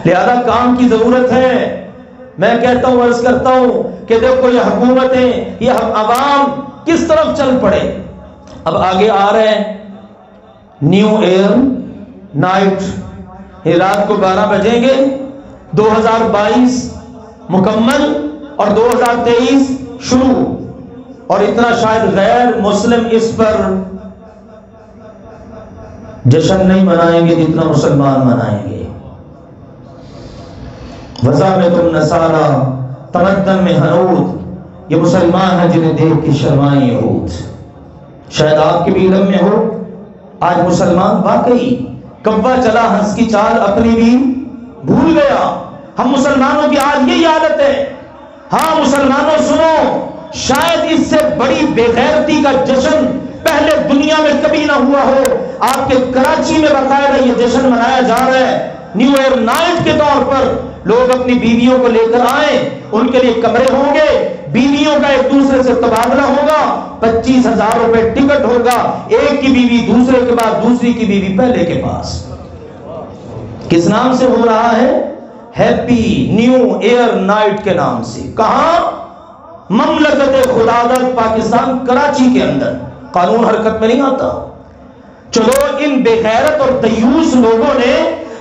لہذا کام کی ضرورت ہے. میں کہتا ہوں، عرض کرتا ہوں کہ دیکھو یہ حکومتیں، یہ عوام کس طرف چل پڑے. اب آگے آ رہے ہیں نیو ایئر نائٹ، یہ رات کو 12 بجیں گے. 2022 مکمل اور 2023 شروع، اور اتنا شاید غیر مسلم اس پر جشن نہیں منائیں گے جتنا مسلمان منائیں گے. وزارت النصارى تمدن میں حنود، یہ مسلمان ہیں جنہیں دیکھ کے شرمائیں یہود. شاید آپ کے بھی علم میں ہو، آج مسلمان واقعی کبا چلا ہنس کی چال اپنی بھی بھول گیا. ہم مسلمانوں کی آج یہی حالت ہے. ہاں مسلمانوں سنو، شاید اس سے بڑی بے غیرتی کا جشن پہلے دنیا میں کبھی نہ ہوا ہو. آپ کے کراچی میں باقاعدہ یہ جشن منایا جا رہا ہے نیو ایئر نائٹ کے طور پر. لوگ اپنی بیویوں کو لے کر آئیں، ان کے لیے کمرے ہوں گے، بیویوں کا ایک دوسرے سے تبادلہ ہوگا، 25,000 روپے ٹکٹ ہوگا، ایک کی بیوی دوسرے کے بعد دوسری کی بیوی پہلے کے پاس. کس نام سے ہو رہا ہے؟ ہیپی نیو ایئر نائٹ کے نام سے. کہاں؟ مملکت خداداد پاکستان کراچی کے اندر. قانون حرکت میں نہیں آتا. چلو ان بے غیرت اور دیوس لوگوں نے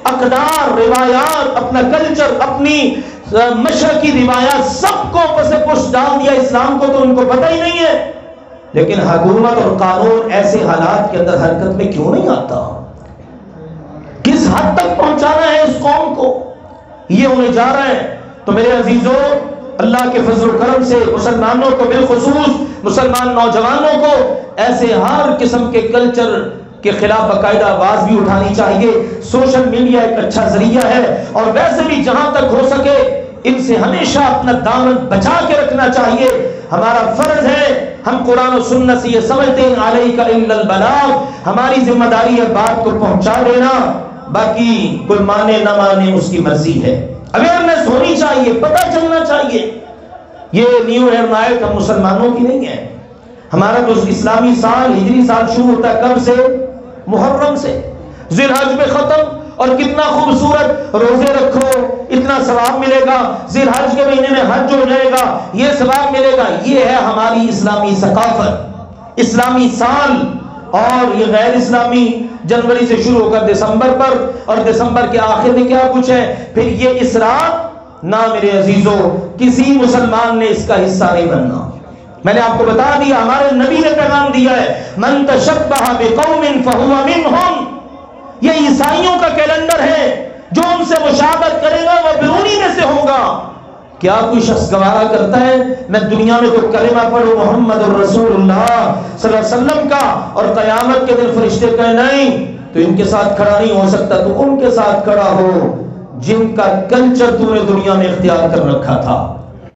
اقدار، روایات، اپنا کلچر، اپنی مشرقی روایات سب کو پس پش ڈال دیا. اسلام کو تو ان کو پتہ ہی نہیں ہے. لیکن حکومت اور قانون ایسے حالات کے اندر حرکت میں کیوں نہیں آتا؟ کس حد تک پہنچانا ہے اس قوم کو؟ یہ ہونے جا رہا ہے. تو میرے عزیزوں، اللہ کے فضل و کرم سے مسلمانوں کو، بالخصوص مسلمان نوجوانوں کو، ایسے ہر قسم کے کلچر کے خلاف باقاعدہ آواز بھی اٹھانی چاہیے. سوشل میڈیا ایک اچھا ذریعہ ہے، اور ویسے بھی جہاں تک ہو سکے ان سے ہمیشہ اپنا دامن بچا کے رکھنا چاہیے. ہمارا فرض ہے، ہم قرآن و سنت سے یہ سمجھتے ہیں علیک الا البلاغ، ہماری ذمہ داری ہے بات کو پہنچا دینا، باقی کوئی مانے نہ مانے اس کی مرضی ہے. اویئرنیس ہونی چاہیے، پتہ چلنا چاہیے. یہ نیو ایئر نائٹ ہم مسلمانوں کی نہیں ہے. ہمارا تو اسلامی سال، ہجری سال شروع ہوتا ہے کب سے؟ محرم سے. ذی الحج میں ختم، اور کتنا خوبصورت، روزے رکھو اتنا ثواب ملے گا، ذی الحج کے مہینے میں حج ہو جائے گا یہ ثواب ملے گا. یہ ہے ہماری اسلامی ثقافت، اسلامی سال. اور یہ غیر اسلامی جنوری سے شروع ہو کر دسمبر پر، اور دسمبر کے آخر میں کیا کچھ ہے. پھر یہ اسراف نہ میرے عزیزوں، کسی مسلمان نے اس کا حصہ نہیں بننا. میں نے آپ کو بتا دیا، ہمارے نبی نے پیغام دیا ہے، من تشبہ بقوم فہو منہم. یہ عیسائیوں کا کیلنڈر ہے، جو ان سے مشابہت کرے گا وہ برونی میں سے ہوگا. کیا کوئی شخص گوارا کرتا ہے میں دنیا میں تو کلمہ پڑھوں محمد الرسول اللہ صلی اللہ علیہ وسلم کا، اور قیامت کے دن فرشتے کہیں نہیں تو ان کے ساتھ کھڑا نہیں ہو سکتا، تو ان کے ساتھ کھڑا ہو جن کا کلچر تو نے دنیا میں اختیار کر رکھا تھا.